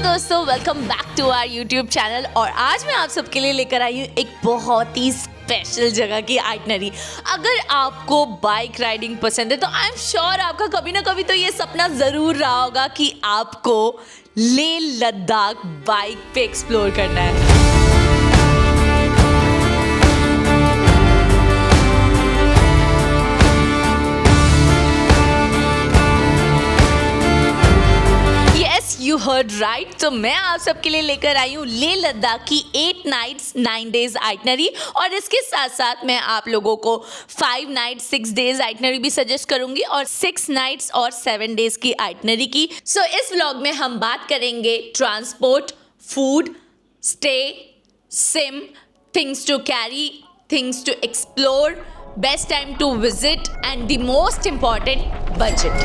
दोस्तों, welcome back to our YouTube channel. और आज मैं आप सबके लिए लेकर आई हूँ एक बहुत ही स्पेशल जगह की आइटनरी। अगर आपको बाइक राइडिंग पसंद है तो आई एम श्योर आपका कभी ना कभी तो ये सपना ज़रूर रहा होगा कि आपको लेह लद्दाख बाइक पे एक्सप्लोर करना है। You heard right. तो मैं आप सबके लिए लेकर आई हूँ लेह लद्दाख की 8 नाइट्स 9 डेज आइटनरी, और इसके साथ साथ मैं आप लोगों को 5 नाइट्स 6 डेज आइटनरी भी सजेस्ट करूंगी और 6 नाइट्स और 7 डेज की आइटनरी की। सो इस व्लॉग में हम बात करेंगे transport, food, stay, SIM, things to carry, things to explore, best time to visit and the most important budget.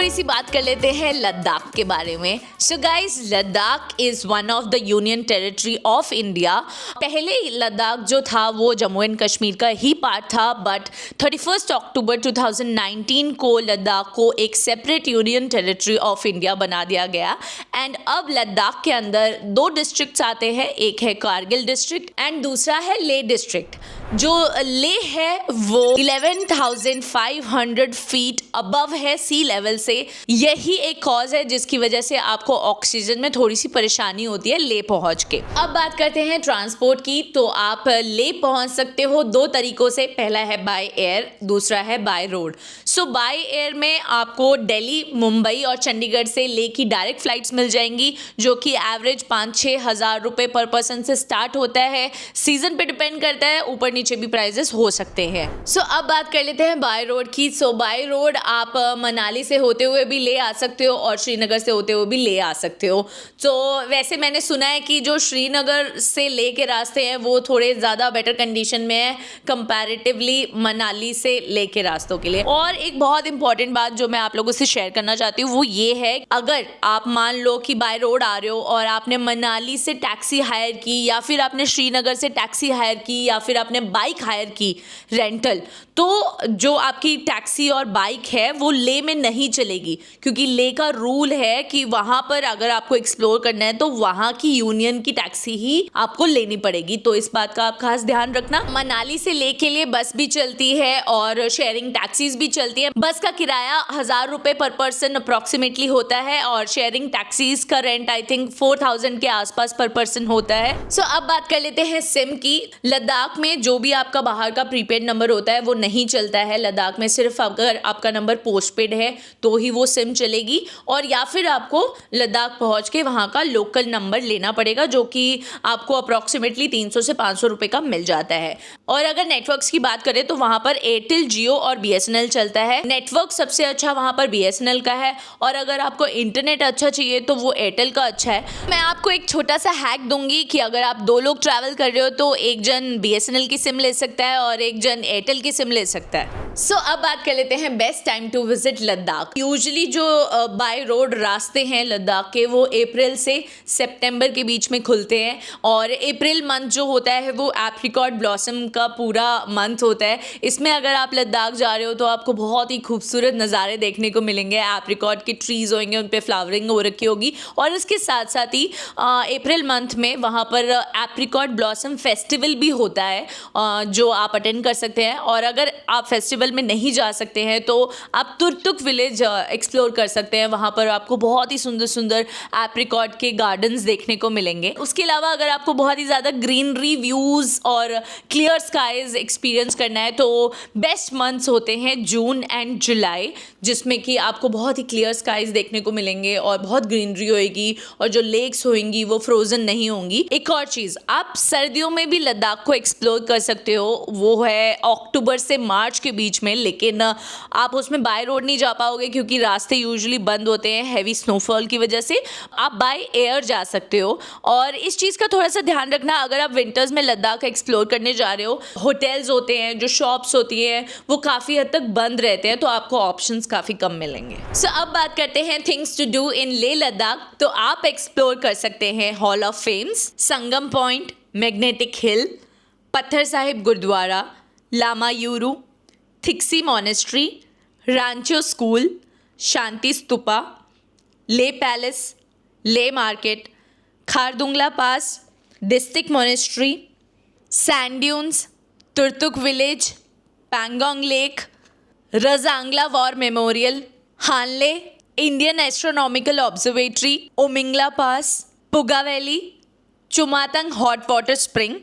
सी बात कर लेते हैं लद्दाख के बारे में। So guys, Ladakh is one of the union territory of India. पहले लद्दाख जो था वो जम्मू एंड कश्मीर का ही पार्ट था, बट 31 अक्टूबर 2019 को लद्दाख को एक separate union territory of India बना दिया गया। एंड अब लद्दाख के अंदर 2 डिस्ट्रिक्ट्स आते हैं, एक है कारगिल डिस्ट्रिक्ट एंड दूसरा है लेह डिस्ट्रिक्ट। जो लेह है वो 11,500 फीट अबव है सी लेवल से। यही एक कॉज है जिसकी वजह से आपको ऑक्सीजन में थोड़ी सी परेशानी होती है लेह पहुंच के। अब बात करते हैं ट्रांसपोर्ट की। तो आप लेह पहुंच सकते हो 2 तरीकों से। पहला है बाय एयर, दूसरा है by road. So by air में आपको दिल्ली, मुंबई और चंडीगढ़ से लेह की डायरेक्ट फ्लाइट्स मिल जाएंगी, जो कि एवरेज 5-6 हज़ार रुपये पर पर्सन से स्टार्ट होता है। सीजन पे डिपेंड करता है, ऊपर नीचे भी प्राइजेस हो सकते हैं। सो अब बात कर लेते हैं बाय रोड की। सो बाय रोड आप मनाली से होते हुए भी ले आ सकते हो और श्रीनगर से होते हुए भी ले आ सकते हो। तो वैसे मैंने सुना है कि जो श्रीनगर से ले के रास्ते हैं वो थोड़े ज़्यादा बेटर कंडीशन में है कंपैरेटिवली मनाली से ले के रास्तों के लिए। और एक बहुत इंपॉर्टेंट बात जो मैं आप लोगों से शेयर करना चाहती हूँ वो ये है, अगर आप मान लो कि बाय रोड आ रहे हो और आपने मनाली से टैक्सी हायर की, या फिर आपने श्रीनगर से टैक्सी हायर की, या फिर आपने बाइक हायर की रेंटल, तो जो आपकी टैक्सी और बाइक है वो लेह में नहीं चलेगी, क्योंकि लेह का रूल है कि वहां पर अगर आपको एक्सप्लोर करना है तो वहां की यूनियन की टैक्सी ही आपको लेनी पड़ेगी। तो इस बात का आप खास ध्यान रखना। मनाली से लेह के लिए बस भी चलती है और शेयरिंग टैक्सीज भी चलती है। बस का किराया 1,000 रुपए पर पर्सन अप्रोक्सीमेटली होता है और शेयरिंग टैक्सीज का रेंट आई थिंक 4,000 के आसपास पर पर्सन होता है। सो अब बात कर लेते हैं सिम की। लद्दाख में जो भी आपका बाहर का प्रीपेड नंबर होता है वो नहीं चलता है। लद्दाख में सिर्फ अगर आपका नंबर पोस्टपेड है तो ही वो सिम चलेगी, और या फिर आपको लद्दाख पहुंच के वहां का लोकल नंबर लेना पड़ेगा, जो कि आपको अप्रॉक्सीमेटली 300 से 500 रुपए का मिल जाता है। और अगर नेटवर्क्स की बात करें तो वहां पर एयरटेल, जियो और BSNL चलता है। नेटवर्क सबसे अच्छा वहां पर BSNL का है, और अगर आपको इंटरनेट अच्छा चाहिए तो वो एयरटेल का अच्छा है। मैं आपको एक छोटा सा हैक दूंगी कि अगर आप 2 लोग ट्रैवल कर रहे हो तो एक जन BSNL की सिम ले सकता है और एक जन एयरटेल की सिम ले सकता है। सो अब बात कर लेते हैं best time to visit Ladakh. Usually जो बाय रोड रास्ते हैं लद्दाख के वो अप्रैल से सितंबर के बीच में खुलते हैं, और अप्रैल मंथ जो होता है वो एप्रिकॉट ब्लॉसम का पूरा मंथ होता है। इसमें अगर आप लद्दाख जा रहे हो तो आपको बहुत ही खूबसूरत नज़ारे देखने को मिलेंगे। एप्रिकॉट के ट्रीज होंगे, उन पर फ्लावरिंग हो रखी होगी, और इसके साथ साथ ही अप्रैल मंथ में वहाँ पर एप्रिकॉट ब्लॉसम फेस्टिवल भी होता है जो आप अटेंड कर सकते हैं। और अगर आप फेस्टिवल में नहीं जा सकते हैं तो आप तुर्तुक विलेज एक्सप्लोर कर सकते हैं। वहाँ पर आपको बहुत ही सुंदर सुंदर एप्रिकॉट के गार्डन्स देखने को मिलेंगे। उसके अलावा अगर आपको बहुत ही ज़्यादा ग्रीनरी व्यूज़ और क्लियर स्काइज एक्सपीरियंस करना है तो बेस्ट मंथ्स होते हैं जून एंड जुलाई, जिसमें कि आपको बहुत ही क्लियर स्काइज देखने को मिलेंगे और बहुत ग्रीनरी होएगी, और जो लेक्स होंगी वो फ्रोजन नहीं होंगी। एक और चीज़, आप सर्दियों में भी लद्दाख को एक्सप्लोर कर सकते हो, वो है अक्टूबर से मार्च के बीच में। लेकिन आप उसमें बाय रोड नहीं जा पाओगे क्योंकि रास्ते यूजुअली बंद होते हैं हैवी स्नोफॉल की वजह से। आप बाय एयर जा सकते हो, और इस चीज़ का थोड़ा सा ध्यान रखना। अगर आप विंटर्स में लद्दाख एक्सप्लोर करने जा रहे हो, होटल्स होते हैं, जो शॉप्स होती हैं वो काफ़ी हद तक बंद रहते हैं, तो आपको ऑप्शंस काफ़ी कम मिलेंगे। सो अब बात करते हैं things to do in Leh Ladakh. तो आप एक्सप्लोर कर सकते हैं hall of fames, Sangam point, magnetic hill, Pathar Sahib Gurudwara, Lamayuru, Thiksey monastery, Rancho school, Shanti stupa, Leh palace, Leh market, Khardungla pass, district monastery, sand dunes, Turtuk village, Pangong lake, Rezangla war memorial, Hanle, Indian astronomical observatory, Umlingla pass, Puga valley, Chumathang hot water spring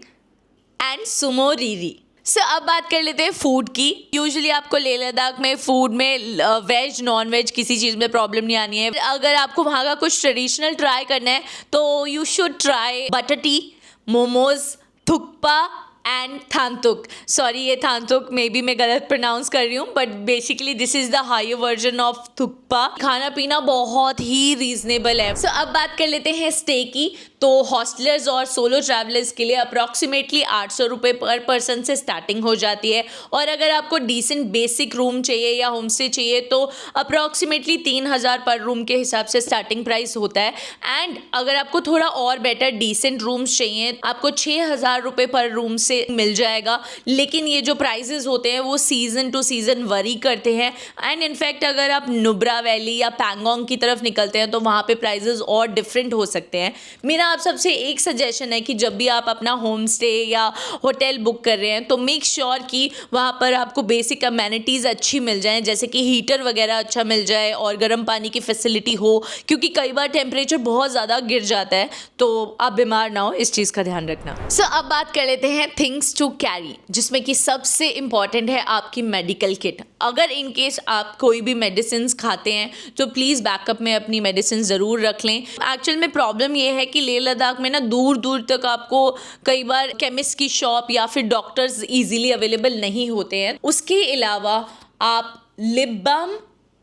and Tsomoriri. अब बात कर लेते हैं फूड की। Usually आपको लेह लद्दाख में food में veg non veg किसी चीज़ में प्रॉब्लम नहीं आनी है। अगर आपको वहाँ का कुछ ट्रेडिशनल ट्राई करना है तो you should try butter tea, momos, thukpa and thenthuk. Sorry, ये थांतुक मे बी मैं गलत प्रोनाउंस कर रही हूँ, but basically this is the higher version of thukpa. खाना पीना बहुत ही रीजनेबल है। अब बात कर लेते हैं स्टे की। तो हॉस्टलर्स और सोलो ट्रैवलर्स के लिए अप्रॉक्सीमेटली 800 रुपये पर पर्सन से स्टार्टिंग हो जाती है। और अगर आपको डिसेंट बेसिक रूम चाहिए या होम स्टे चाहिए तो अप्रॉक्सीमेटली 3000 पर रूम के हिसाब से स्टार्टिंग प्राइस होता है। एंड अगर आपको थोड़ा और बेटर डिसेंट रूम्स चाहिए, आपको 6000 रुपये पर रूम से मिल जाएगा। लेकिन ये जो प्राइजेस होते हैं वो सीजन टू सीजन वरी करते हैं। एंड इनफैक्ट अगर आप नुब्रा वैली या पैंगोंग की तरफ निकलते हैं तो वहाँ पे प्राइजेस और डिफरेंट हो सकते हैं। मेरा आप सबसे एक सजेशन है कि जब भी आप अपना होम स्टे या होटल बुक कर रहे हैं तो मेक श्योर कि वहाँ पर आपको बेसिक अमेनिटीज़ अच्छी मिल जाएं, जैसे कि हीटर वगैरह अच्छा मिल जाए और गर्म पानी की फैसिलिटी हो, क्योंकि कई बार टेम्परेचर बहुत ज़्यादा गिर जाता है तो आप बीमार ना हो, इस चीज़ का ध्यान रखना। अब बात कर लेते हैं थिंग्स टू कैरी, जिसमें कि सबसे इंपॉर्टेंट है आपकी मेडिकल किट। अगर इन केस आप कोई भी मेडिसिन खाते हैं तो प्लीज़ बैकअप में अपनी मेडिसिन ज़रूर रख लें। एक्चुअल में प्रॉब्लम ये है कि लेह लद्दाख में ना दूर दूर तक आपको कई बार केमिस्ट की शॉप या फिर डॉक्टर्स इजीली अवेलेबल नहीं होते हैं। उसके अलावा आप लिप बाम,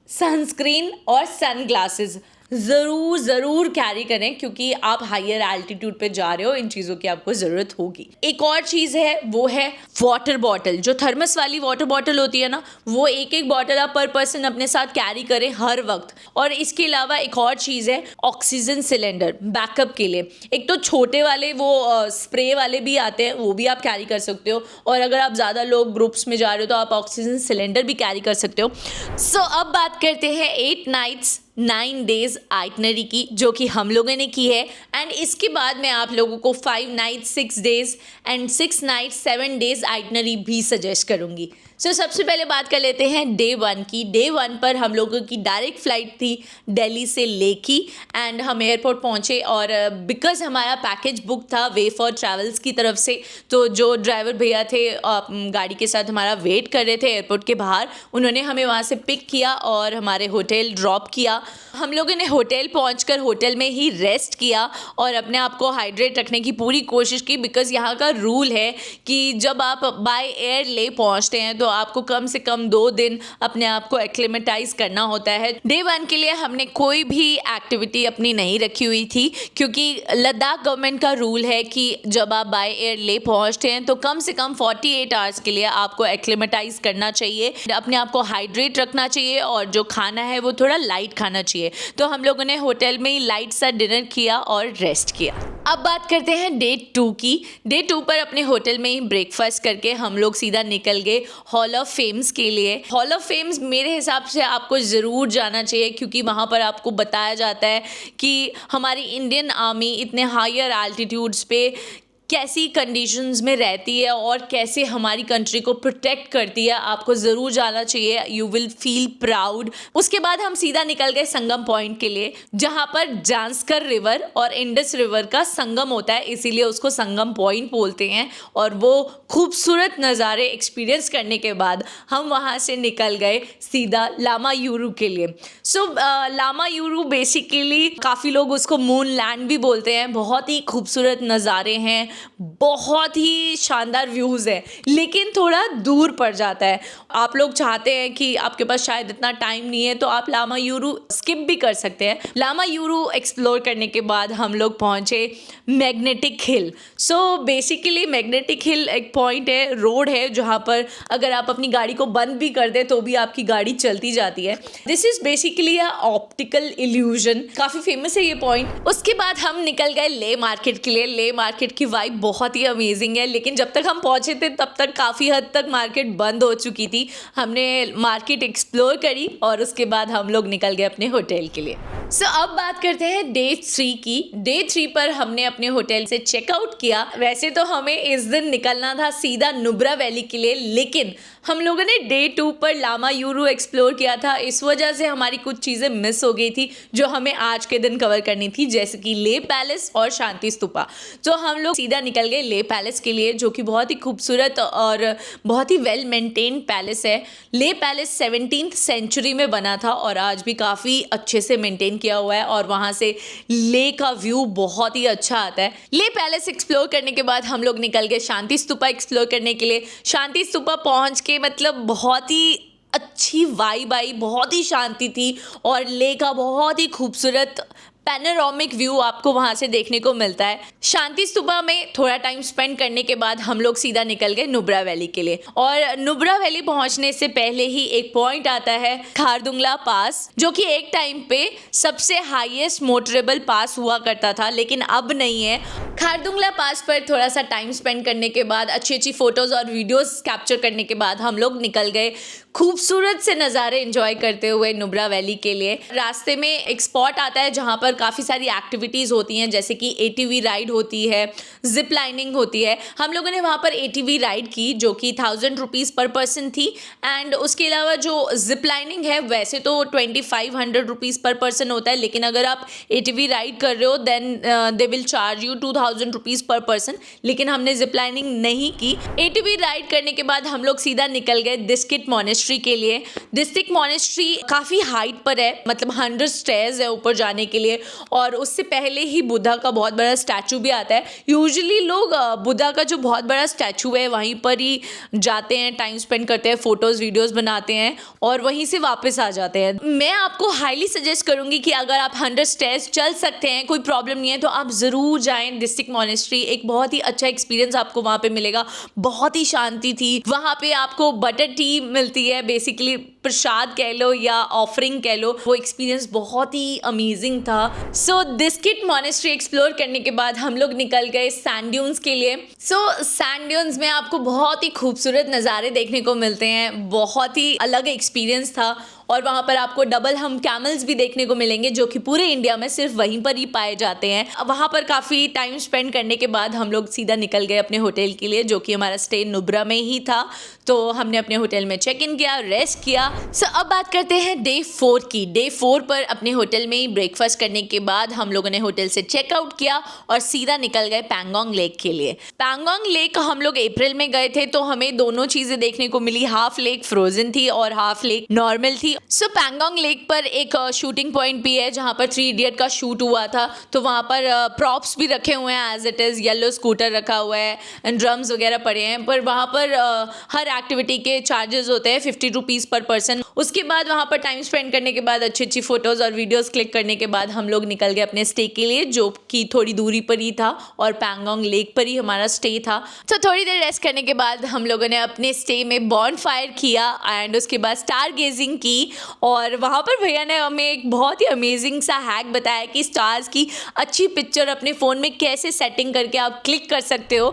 सनस्क्रीन और सन ग्लासेस ज़रूर कैरी करें, क्योंकि आप हायर एल्टीट्यूड पे जा रहे हो, इन चीज़ों की आपको ज़रूरत होगी। एक और चीज़ है वो है वाटर बॉटल। जो थर्मस वाली वाटर बॉटल होती है ना, वो एक बॉटल आप पर पर्सन अपने साथ कैरी करें हर वक्त। और इसके अलावा एक और चीज़ है ऑक्सीजन सिलेंडर बैकअप के लिए। एक तो छोटे वाले वो स्प्रे वाले भी आते हैं, वो भी आप कैरी कर सकते हो। और अगर आप ज़्यादा लोग ग्रुप्स में जा रहे हो तो आप ऑक्सीजन सिलेंडर भी कैरी कर सकते हो। अब बात करते हैं 8 नाइट्स 9 डेज आइटनरी की, जो कि हम लोगों ने की है। एंड इसके बाद मैं आप लोगों को 5 nights 6 days and 6 nights 7 days itinerary भी सजेस्ट करूंगी। सबसे पहले बात कर लेते हैं डे 1 की। डे 1 पर हम लोगों की डायरेक्ट फ़्लाइट थी दिल्ली से लेह की। एंड हम एयरपोर्ट पहुंचे और बिकॉज़ हमारा पैकेज बुक था वे फॉर ट्रैवल्स की तरफ से, तो जो ड्राइवर भैया थे गाड़ी के साथ हमारा वेट कर रहे थे एयरपोर्ट के बाहर, उन्होंने हमें वहाँ से पिक किया और हमारे होटल ड्रॉप किया। हम लोगों ने होटल पहुंचकर होटल में ही रेस्ट किया और अपने आप को हाइड्रेट रखने की पूरी कोशिश की, बिकॉज़ यहाँ का रूल है कि जब आप बाय एयर ले पहुँचते हैं तो आपको कम से कम 2 दिन अपने आप को एक्लेमेटाइज करना होता है। डे 1 के लिए हमने कोई भी एक्टिविटी अपनी नहीं रखी हुई थी, क्योंकि लद्दाख गवर्नमेंट का रूल है कि जब आप बाय एयर ले पहुँचते हैं तो कम से कम 48 आवर्स के लिए आपको एक्लेमेटाइज करना चाहिए, अपने आप को हाइड्रेट रखना चाहिए और जो खाना है वो थोड़ा लाइट खाना चाहिए। तो हम लोगों ने होटल में ही लाइट सा डिनर किया और रेस्ट किया। अब बात करते हैं डे 2 की। डे 2 पर अपने होटल में ही ब्रेकफास्ट करके हम लोग सीधा निकल गए हॉल ऑफ फेम्स के लिए। हॉल ऑफ फेम्स मेरे हिसाब से आपको ज़रूर जाना चाहिए, क्योंकि वहाँ पर आपको बताया जाता है कि हमारी इंडियन आर्मी इतने हायर एल्टीट्यूड्स पे कैसी कंडीशंस में रहती है और कैसे हमारी कंट्री को प्रोटेक्ट करती है। आपको ज़रूर जाना चाहिए, यू विल फील प्राउड। उसके बाद हम सीधा निकल गए संगम पॉइंट के लिए, जहाँ पर जांस्कर रिवर और इंडस रिवर का संगम होता है, इसीलिए उसको संगम पॉइंट बोलते हैं। और वो खूबसूरत नज़ारे एक्सपीरियंस करने के बाद हम वहाँ से निकल गए सीधा लामा यूरू के लिए। लामा यूरू बेसिकली काफ़ी लोग उसको मून लैंड भी बोलते हैं। बहुत ही खूबसूरत नज़ारे हैं, बहुत ही शानदार व्यूज़ है, लेकिन थोड़ा दूर पड़ जाता है। आप लोग चाहते हैं कि आपके पास शायद इतना टाइम नहीं है तो आप लामा यूरू स्किप भी कर सकते हैं। लामा यूरू एक्सप्लोर करने के बाद हम लोग पहुंचे magnetic hill. Basically magnetic hill एक पॉइंट है, रोड है, जहाँ पर अगर आप अपनी गाड़ी को बंद भी कर दें तो भी आपकी गाड़ी चलती जाती है। This is basically a optical illusion, काफ़ी फेमस है ये पॉइंट। उसके बाद हम निकल गए ले मार्केट के लिए। ले मार्केट की वाइब वाइब बहुत ही अमेजिंग है, लेकिन जब तक हम पहुंचे थे तब तक काफ़ी हद तक मार्केट बंद हो चुकी थी। हमने मार्केट एक्सप्लोर करी और उसके बाद हम लोग निकल गए अपने होटल के लिए। अब बात करते हैं डे 3 की। डे 3 पर हमने अपने होटल से चेकआउट किया। वैसे तो हमें इस दिन निकलना था सीधा नुब्रा वैली के लिए, लेकिन हम लोगों ने डे 2 पर लामा यूरू एक्सप्लोर किया था। इस वजह से हमारी कुछ चीज़ें मिस हो गई थी जो हमें आज के दिन कवर करनी थी, जैसे कि ले पैलेस और शांति स्तूपा। तो हम लोग सीधा निकल गए ले पैलेस के लिए, जो कि बहुत ही खूबसूरत और बहुत ही वेल मेंटेन पैलेस है। ले पैलेस 17th सेंचुरी में बना था और आज भी काफ़ी अच्छे से मेंटेन किया हुआ है और वहाँ से ले का व्यू बहुत ही अच्छा आता है। ले पैलेस एक्सप्लोर करने के बाद हम लोग निकल गए शांति स्तूपा एक्सप्लोर करने के लिए। शांति स्तूपा पहुँच के मतलब बहुत ही अच्छी वाइब आई, बहुत ही शांति थी और ले का बहुत ही खूबसूरत पैनोरामिक व्यू आपको वहाँ से देखने को मिलता है। शांति स्तूपा में थोड़ा टाइम स्पेंड करने के बाद हम लोग सीधा निकल गए नुब्रा वैली के लिए। और नुब्रा वैली पहुँचने से पहले ही एक पॉइंट आता है खारदुंगला पास, जो कि एक टाइम पे सबसे हाईएस्ट मोटरेबल पास हुआ करता था, लेकिन अब नहीं है। खारदुंगला पास पर थोड़ा सा टाइम स्पेंड करने के बाद, अच्छी अच्छी फोटोज़ और वीडियोज़ कैप्चर करने के बाद हम लोग निकल गए खूबसूरत से नज़ारे एंजॉय करते हुए नुब्रा वैली के लिए। रास्ते में एक स्पॉट आता है जहाँ पर काफ़ी सारी एक्टिविटीज़ होती हैं, जैसे कि ATV राइड होती है, जिप लाइनिंग होती है। हम लोगों ने वहाँ पर ATV राइड की जो कि 1000 रुपीज़ पर पर्सन थी। एंड उसके अलावा जो जिप लाइनिंग है वैसे तो 2500 रुपीज़ पर पर्सन होता है, लेकिन अगर आप ATV राइड कर रहे हो then they will charge you 2000 rupees per person, लेकिन हमने जिप लाइनिंग नहीं की। ATV राइड करने के बाद हम लोग सीधा निकल गए डिस्किट मॉनेस्ट्री के लिए। डिस्ट्रिक्ट मॉनेस्ट्री काफ़ी हाइट पर है, मतलब 100 स्टेयर्स है ऊपर जाने के लिए, और उससे पहले ही बुद्धा का बहुत बड़ा स्टैचू भी आता है। यूजुअली लोग बुद्धा का जो बहुत बड़ा स्टैचू है वहीं पर ही जाते हैं, टाइम स्पेंड करते हैं, फोटोज़ वीडियोज़ बनाते हैं और वहीं से वापस आ जाते हैं। मैं आपको हाईली सजेस्ट करूँगी कि अगर आप 100 स्टेयर्स चल सकते हैं, कोई प्रॉब्लम नहीं है, तो आप ज़रूर जाएँ डिस्ट्रिक्ट मॉनेस्ट्री। एक बहुत ही अच्छा एक्सपीरियंस आपको वहाँ पे मिलेगा। बहुत ही शांति थी वहाँ पे। आपको बटर टी मिलती है, बेसिकली प्रसाद कह लो या ऑफरिंग कह लो। वो एक्सपीरियंस बहुत ही अमेजिंग था। डिस्किट मॉनेस्ट्री एक्सप्लोर करने के बाद हम लोग निकल गए सैंड ड्यून्स के लिए। सैंड ड्यून्स में आपको बहुत ही खूबसूरत नज़ारे देखने को मिलते हैं। बहुत ही अलग एक्सपीरियंस था और वहाँ पर आपको डबल हम कैमल्स भी देखने को मिलेंगे, जो कि पूरे इंडिया में सिर्फ वहीं पर ही पाए जाते हैं। वहाँ पर काफ़ी टाइम स्पेंड करने के बाद हम लोग सीधा निकल गए अपने होटल के लिए, जो कि हमारा स्टे नुब्रा में ही था। तो हमने अपने होटल में चेक इन किया, रेस्ट किया। अब बात करते हैं डे 4 की। डे 4 पर अपने होटल में ही ब्रेकफास्ट करने के बाद हम लोगों ने होटल से चेकआउट किया और सीधा निकल गए पैंगोंग लेक के लिए। पैंगोंग लेक हम लोग अप्रैल में गए थे, तो हमें दोनों चीज़ें देखने को मिली। हाफ लेक फ्रोजन थी और हाफ लेक नॉर्मल थी। पैंगोंग लेक पर एक शूटिंग पॉइंट भी है जहाँ पर 3 इडियट का शूट हुआ था, तो वहाँ पर प्रॉप्स भी रखे हुए हैं as it is. Yellow scooter रखा हुआ है एंड ड्रम्स वगैरह पड़े हैं, पर वहाँ पर हर एक्टिविटी के चार्जेस होते हैं 50 रुपीज़ पर पर्सन। उसके बाद वहाँ पर टाइम स्पेंड करने के बाद, अच्छी अच्छी फोटोज़ और वीडियोज़ क्लिक करने के बाद हम लोग निकल गए अपने स्टे के लिए, जो कि थोड़ी दूरी पर ही था और पैंगोंग लेक पर ही हमारा स्टे था। तो थोड़ी देर रेस्ट करने के बाद हम लोगों ने अपने स्टे में बॉनफायर किया एंड उसके बाद स्टार गेजिंग की। और वहाँ पर भैया ने हमें एक बहुत ही अमेजिंग सा हैक बताया कि स्टार्स की अच्छी पिक्चर अपने फ़ोन में कैसे सेटिंग करके आप क्लिक कर सकते हो।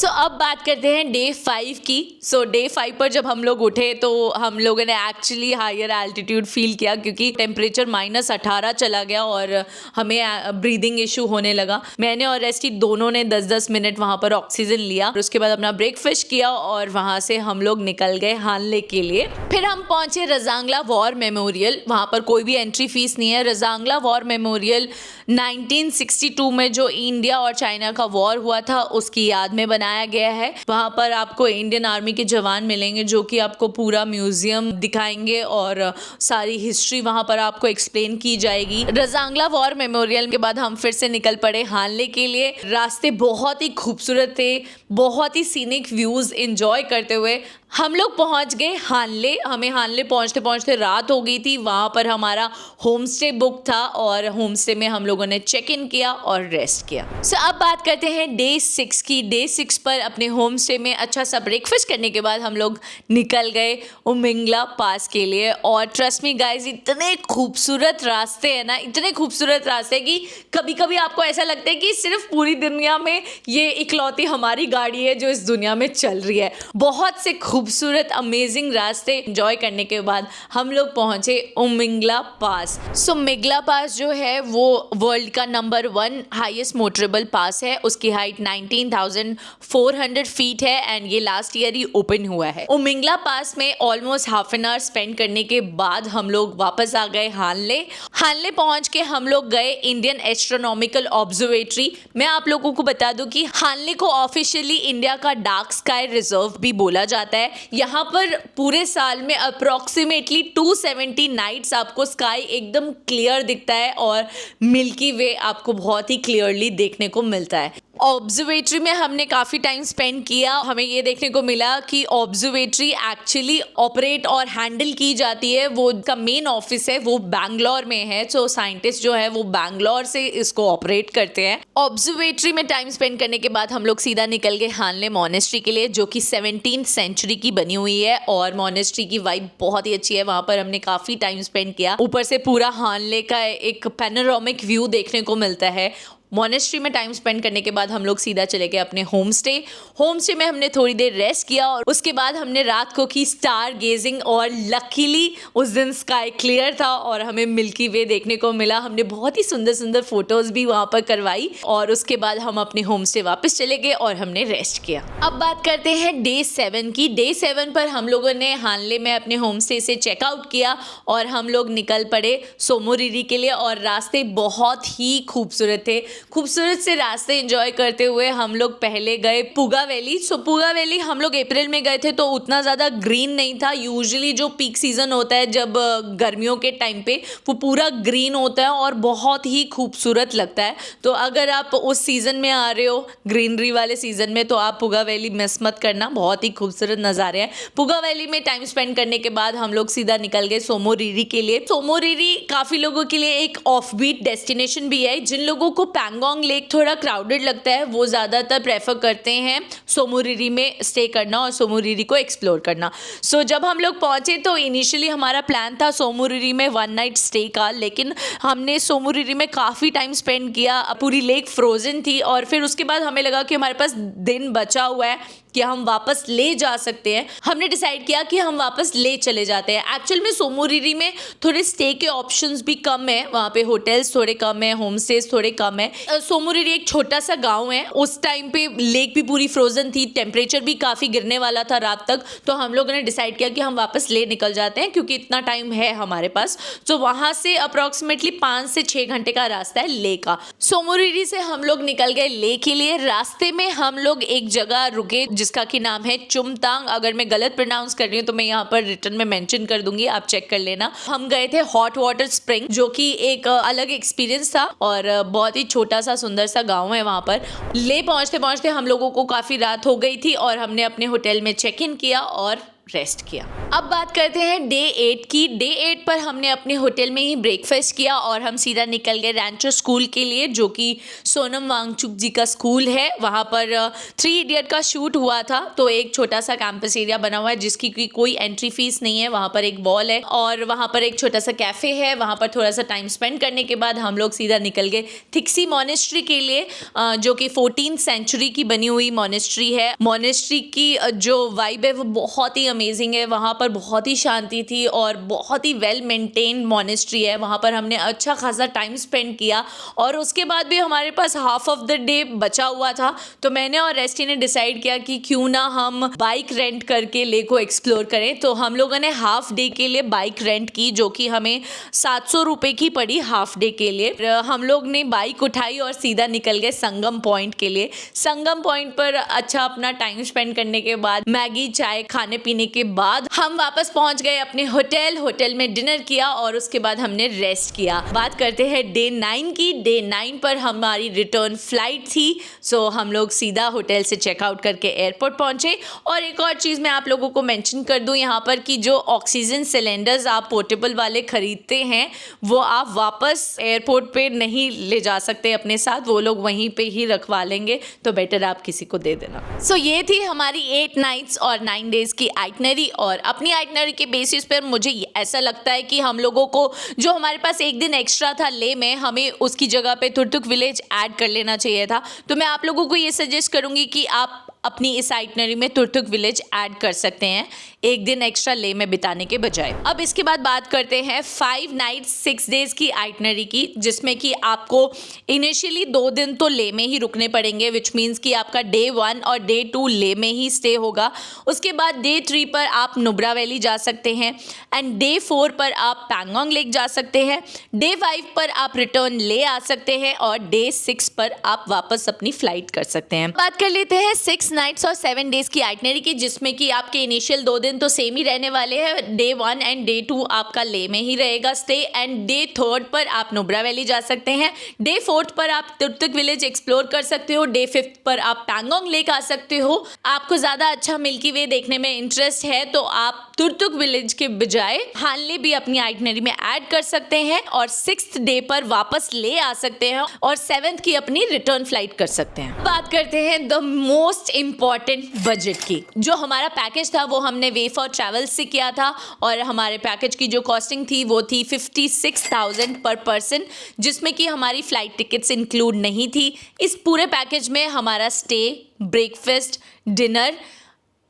अब बात करते हैं डे 5 की। डे 5 पर जब हम लोग उठे तो हम लोगों ने एक्चुअली हायर एल्टीट्यूड फील किया, क्योंकि टेम्परेचर -18 चला गया और हमें ब्रीदिंग इशू होने लगा। मैंने और रेस्टी दोनों ने 10-10 मिनट वहाँ पर ऑक्सीजन लिया। उसके बाद अपना ब्रेकफास्ट किया और वहाँ से हम लोग निकल गए हानले के लिए। फिर हम पहुँचे रजांगला वॉर मेमोरियल। वहाँ पर कोई भी एंट्री फीस नहीं है। रजांगला वॉर मेमोरियल 1962 में जो इंडिया और चाइना का वॉर हुआ था उसकी याद में बनाया गया है। वहाँ पर आपको इंडियन आर्मी के जवान मिलेंगे जो कि आपको पूरा म्यूजियम दिखाएंगे और सारी हिस्ट्री वहाँ पर आपको एक्सप्लेन की जाएगी। रजांगला वॉर मेमोरियल के बाद हम फिर से निकल पड़े हानले के लिए। रास्ते बहुत ही खूबसूरत थे, बहुत ही सीनिक व्यूज एंजॉय करते हुए हम लोग पहुंच गए हानले। हमें हानले पहुंचते पहुंचते रात हो गई थी। वहां पर हमारा होम स्टे बुक था और होम स्टे में हम लोगों ने चेक इन किया और रेस्ट किया। सो अब बात करते हैं डे 6 की। डे 6 पर अपने होम स्टे में अच्छा सा ब्रेकफास्ट करने के बाद हम लोग निकल गए उमिंगला पास के लिए। और ट्रस्ट मी गाइस, इतने खूबसूरत रास्ते हैं ना, इतने खूबसूरत रास्ते कि कभी कभी आपको ऐसा लगता है कि सिर्फ पूरी दुनिया में ये इकलौती हमारी गाड़ी है जो इस दुनिया में चल रही है। बहुत से खूबसूरत अमेजिंग रास्ते एंजॉय करने के बाद हम लोग पहुंचे उमिंगला पास। सो मिगला पास जो है वो वर्ल्ड का नंबर 1 हाईएस्ट मोटरेबल पास है। उसकी हाइट 19,400 फीट है एंड ये लास्ट ईयर ही ओपन हुआ है। उमिंगला पास में almost half an hour spend करने के बाद हम लोग वापस आ गए हानले। हानले पहुंच के हम लोग गए इंडियन एस्ट्रोनॉमिकल ऑब्जर्वेटरी। मैं आप लोगों को बता दूं कि हानले को ऑफिशियली इंडिया का डार्क स्काई रिजर्व भी बोला जाता है। यहाँ पर पूरे साल में अप्रोक्सीमेटली 270 नाइट्स आपको स्काई एकदम क्लियर दिखता है और मिल्की वे आपको बहुत ही क्लियरली देखने को मिलता है। ऑब्जर्वेटरी में हमने काफ़ी टाइम स्पेंड किया। हमें ये देखने को मिला कि ऑब्जर्वेटरी एक्चुअली ऑपरेट और हैंडल की जाती है, वो का मेन ऑफिस है वो बैंगलोर में है। सो साइंटिस्ट जो है वो बैंगलोर से इसको ऑपरेट करते हैं। ऑब्जर्वेटरी में टाइम स्पेंड करने के बाद हम लोग सीधा निकल गए हानले मॉनेस्ट्री के लिए, जो कि 17th सेंचुरी की बनी हुई है और मॉनेस्ट्री की वाइब बहुत ही अच्छी है। वहाँ पर हमने काफ़ी टाइम स्पेंड किया। ऊपर से पूरा हानले का एक पैनोरामिक व्यू देखने को मिलता है। मॉनेस्ट्री में टाइम स्पेंड करने के बाद हम लोग सीधा चले गए अपने होम स्टे। होम स्टे में हमने थोड़ी देर रेस्ट किया और उसके बाद हमने रात को की स्टार गेजिंग और लकीली उस दिन स्काई क्लियर था और हमें मिल्की वे देखने को मिला। हमने बहुत ही सुंदर सुंदर फोटोज भी वहाँ पर करवाई और उसके बाद हम अपने होम स्टे वापस चले गए और हमने रेस्ट किया। अब बात करते हैं डे 7 की। डे 7 पर हम लोगों ने हानले में अपने होम स्टे से चेकआउट किया और हम लोग निकल पड़े सोमोरिरी के लिए। और रास्ते बहुत ही खूबसूरत थे। खूबसूरत से रास्ते एंजॉय करते हुए हम लोग पहले गए पुगा वैली। सो पुगा वैली हम लोग अप्रैल में गए थे तो उतना ज़्यादा ग्रीन नहीं था। यूजुअली जो पीक सीज़न होता है जब गर्मियों के टाइम पे वो पूरा ग्रीन होता है और बहुत ही खूबसूरत लगता है। तो अगर आप उस सीज़न में आ रहे हो ग्रीनरी वाले सीज़न में तो आप पुगा वैली मिस मत करना, बहुत ही खूबसूरत नज़ारे हैं। पुगा वैली में टाइम स्पेंड करने के बाद हम लोग सीधा निकल गए सोमोरिरी के लिए। सोमोरिरी काफ़ी लोगों के लिए एक ऑफबीट डेस्टिनेशन भी है। जिन लोगों को पैंगोंग लेक थोड़ा क्राउडेड लगता है वो ज़्यादातर प्रेफर करते हैं सोमोरिरी में स्टे करना और सोमोरिरी को एक्सप्लोर करना। सो जब हम लोग पहुंचे तो इनिशियली हमारा प्लान था सोमोरिरी में 1 नाइट स्टे का, लेकिन हमने सोमोरिरी में काफ़ी टाइम स्पेंड किया। पूरी लेक फ्रोजन थी और फिर उसके बाद हमें लगा कि हमारे पास दिन बचा हुआ है कि हम वापस ले जा सकते हैं। हमने डिसाइड किया कि हम वापस ले चले जाते हैं। एक्चुअल में सोमोरिरी में थोड़े स्टे के ऑप्शंस भी कम है, वहाँ पे होटल्स थोड़े कम है, होम स्टेज थोड़े कम है। सोमोरिरी एक छोटा सा गांव है। उस टाइम पे लेक भी पूरी फ्रोजन थी, टेम्परेचर भी काफ़ी गिरने वाला था रात तक। तो हम लोगों ने डिसाइड किया कि हम वापस ले निकल जाते हैं क्योंकि इतना टाइम है हमारे पास। तो वहाँ से अप्रॉक्सीमेटली 5 से 6 घंटे का रास्ता है ले का। सोमोरिरी से हम लोग निकल गए ले के लिए। रास्ते में हम लोग एक जगह रुके जिसका कि नाम है चुमतांग। अगर मैं गलत प्रोनाउंस कर रही हूँ तो मैं यहाँ पर रिटर्न में मेंशन कर दूंगी, आप चेक कर लेना। हम गए थे हॉट वाटर स्प्रिंग, जो कि एक अलग एक्सपीरियंस था और बहुत ही छोटा सा सुंदर सा गांव है वहाँ पर। ले पहुँचते पहुँचते हम लोगों को काफ़ी रात हो गई थी और हमने अपने होटल में चेक इन किया और रेस्ट किया। अब बात करते हैं डे 8 की। डे 8 पर हमने अपने होटल में ही ब्रेकफास्ट किया और हम सीधा निकल गए रैंचो स्कूल के लिए, जो कि सोनम वांगचुक जी का स्कूल है। वहाँ पर 3 इडियट का शूट हुआ था। तो एक छोटा सा कैंपस एरिया बना हुआ है जिसकी कोई एंट्री फीस नहीं है। वहाँ पर एक बॉल है और वहाँ पर एक छोटा सा कैफे है। वहाँ पर थोड़ा सा टाइम स्पेंड करने के बाद हम लोग सीधा निकल गए थिक्सी मॉनेस्ट्री के लिए, जो कि 14th सेंचुरी की बनी हुई मॉनेस्ट्री है। मॉनेस्ट्री की जो वाइब है वो बहुत ही अमेजिंग है। वहाँ पर बहुत ही शांति थी और बहुत ही वेल मेंटेन्ड मॉनेस्ट्री है। वहाँ पर हमने अच्छा खासा टाइम स्पेंड किया और उसके बाद भी हमारे पास हाफ ऑफ द डे बचा हुआ था। तो मैंने और रेस्टी ने डिसाइड किया कि क्यों ना हम बाइक रेंट करके लेक को एक्सप्लोर करें। तो हम लोगों ने हाफ डे के लिए बाइक रेंट की, जो कि हमें 700 रुपये की पड़ी हाफ डे के लिए। हम लोग ने बाइक उठाई और सीधा निकल गए संगम पॉइंट के लिए। संगम पॉइंट पर अच्छा अपना टाइम स्पेंड करने के बाद मैगी चाय खाने पीने के बाद हम वापस पहुंच गए अपने होटल में डिनर किया और उसके बाद हमने रेस्ट किया। बात करते हैं डे 9 की। डे 9 पर हमारी रिटर्न फ्लाइट थी, सो हम लोग सीधा होटल से चेकआउट करके एयरपोर्ट पहुंचे। और एक और चीज़ मैं आप लोगों को मेंशन कर दूं यहाँ पर कि जो ऑक्सीजन सिलेंडर्स आप पोर्टेबल वाले खरीदते हैं वो आप वापस एयरपोर्ट पे नहीं ले जा सकते अपने साथ, वो लोग वहीं पे ही रखवा लेंगे, तो बेटर आप किसी को दे देना। सो ये थी हमारी 8 नाइट्स और 9 डेज की आइटनरी। और अपनी आइटनरी के बेसिस पर मुझे ऐसा लगता है कि हम लोगों को जो हमारे पास एक दिन एक्स्ट्रा था ले में, हमें उसकी जगह पे तुर्तुक विलेज ऐड कर लेना चाहिए था। तो मैं आप लोगों को ये सजेस्ट करूंगी कि आप अपनी इस आइटनरी में तुर्तुक विलेज ऐड कर सकते हैं एक दिन एक्स्ट्रा ले में बिताने के बजाय। अब इसके बाद बात करते हैं 5 नाइट्स 6 डेज की आइटनरी की, जिसमें कि आपको इनिशियली 2 दिन तो ले में ही रुकने पड़ेंगे, विच मीन्स कि आपका डे 1 और डे 2 ले में ही स्टे होगा। उसके बाद डे 3 पर आप नुब्रा वैली जा सकते हैं एंड डे 4 पर आप पैंगोंग लेक जा सकते हैं। डे 5 पर आप रिटर्न ले आ सकते हैं और डे 6 पर आप वापस अपनी फ्लाइट कर सकते हैं। बात कर लेते हैं 6 नाइट्स और 7 डेज की आइटनरी की, जिसमें कि आपके इनिशियल 2 दिन तो सेम ही रहने वाले हैं। डे 1 एंड डे 2 आपका ले में ही रहेगा स्टे एंड डे 3 पर आप नुब्रा वैली जा सकते हैं। डे 4 पर आप तुर्तुक विलेज एक्सप्लोर कर सकते हो। डे 5 पर आप पैंगोंग लेक आ सकते हो। आपको ज़्यादा अच्छा मिल्की वे देखने में इंटरेस्ट है तो आप तुर्तुक विलेज के बजाय हानले भी अपनी आइटनरी में ऐड कर सकते हैं और 6th डे पर वापस ले आ सकते हैं और 7th की अपनी रिटर्न फ्लाइट कर सकते हैं। बात करते हैं द मोस्ट इम्पॉर्टेंट बजट की। जो हमारा पैकेज था वो हमने वे फॉर ट्रैवल से किया था और हमारे पैकेज की जो कॉस्टिंग थी वो थी 56,000 पर पर्सन, जिसमें कि हमारी फ्लाइट टिकट्स इंक्लूड नहीं थी। इस पूरे पैकेज में हमारा stay, breakfast, dinner,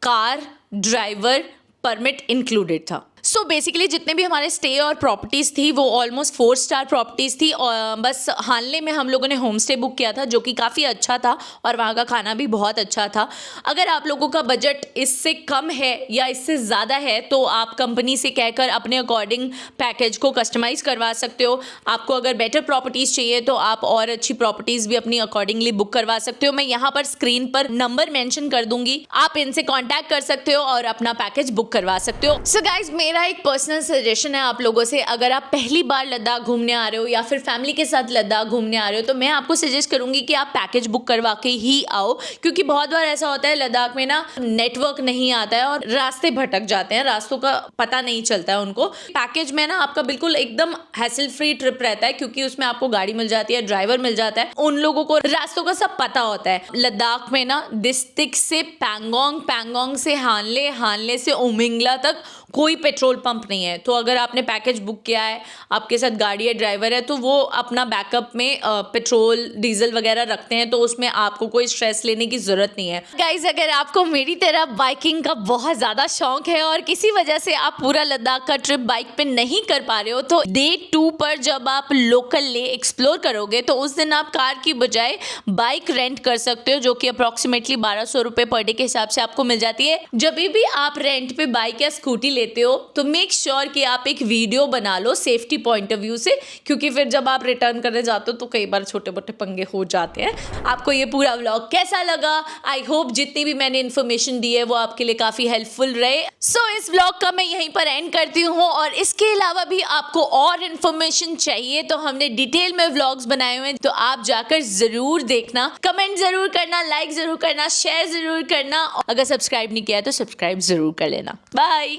car, driver, permit included था। सो बेसिकली जितने भी हमारे स्टे और प्रॉपर्टीज़ थी वो ऑलमोस्ट 4 स्टार प्रॉपर्टीज़ थी और बस हानले में हम लोगों ने होम स्टे बुक किया था जो कि काफ़ी अच्छा था और वहाँ का खाना भी बहुत अच्छा था। अगर आप लोगों का बजट इससे कम है या इससे ज़्यादा है तो आप कंपनी से कहकर अपने अकॉर्डिंग पैकेज को कस्टमाइज़ करवा सकते हो। आपको अगर बेटर प्रॉपर्टीज़ चाहिए तो आप और अच्छी प्रॉपर्टीज़ भी अपनी अकॉर्डिंगली बुक करवा सकते हो। मैं यहाँ पर स्क्रीन पर नंबर मेंशन कर दूंगी, आप इनसे कॉन्टैक्ट कर सकते हो और अपना पैकेज बुक करवा सकते हो। सो गाइज मेरा एक पर्सनल सजेशन है आप लोगों से, अगर आप पहली बार लद्दाख घूमने आ रहे हो या फिर फैमिली के साथ लद्दाख घूमने आ रहे हो तो मैं आपको सजेस्ट करूंगी कि आप पैकेज बुक करवा के ही आओ, क्योंकि बहुत बार ऐसा होता है लद्दाख में ना नेटवर्क नहीं आता है और रास्ते भटक जाते हैं, रास्तों का पता नहीं चलता है उनको। पैकेज में ना आपका बिल्कुल एकदम हैसल फ्री ट्रिप रहता है क्योंकि उसमें आपको गाड़ी मिल जाती है, ड्राइवर मिल जाता है, उन लोगों को रास्तों का सब पता होता है। लद्दाख में ना दिस्तिक से पैंगोंग, पैंगोंग से हानले, हानले से उमिंगला तक कोई पेट्रोल पंप नहीं है। तो अगर आपने पैकेज बुक किया है, आपके साथ गाड़ी है, ड्राइवर है, तो वो अपना बैकअप में पेट्रोल डीजल वगैरह रखते हैं, तो उसमें आपको कोई स्ट्रेस लेने की ज़रूरत नहीं है। गाइज अगर आपको मेरी तरह बाइकिंग का बहुत ज़्यादा शौक है और किसी वजह से आप पूरा लद्दाख का ट्रिप बाइक पे नहीं कर पा रहे हो तो डे 2 पर जब आप लोकल ले एक्सप्लोर करोगे तो उस दिन आप कार की बजाय बाइक रेंट कर सकते हो, जो कि अप्रॉक्सीमेटली 1200 रुपये पर डे के हिसाब से आपको मिल जाती है। जब भी आप रेंट पे बाइक या स्कूटी लेते हो तो मेक श्योर कि आप एक वीडियो बना लो सेफ्टी पॉइंट ऑफ व्यू से, क्योंकि फिर जब आप रिटर्न करने जाते हो तो कई बार छोटे मोटे पंगे हो जाते हैं। आपको ये पूरा व्लॉग कैसा लगा? आई होप जितनी भी मैंने इन्फॉर्मेशन दी है वो आपके लिए काफ़ी हेल्पफुल रहे। सो इस व्लॉग का मैं यहीं पर एंड करती हूँ और इसके अलावा भी आपको और इन्फॉर्मेशन चाहिए तो हमने डिटेल में व्लॉग्स बनाए हुए हैं, तो आप जाकर ज़रूर देखना, कमेंट ज़रूर करना, लाइक ज़रूर करना, शेयर ज़रूर करना। अगर सब्सक्राइब नहीं किया है तो सब्सक्राइब ज़रूर कर लेना। बाय।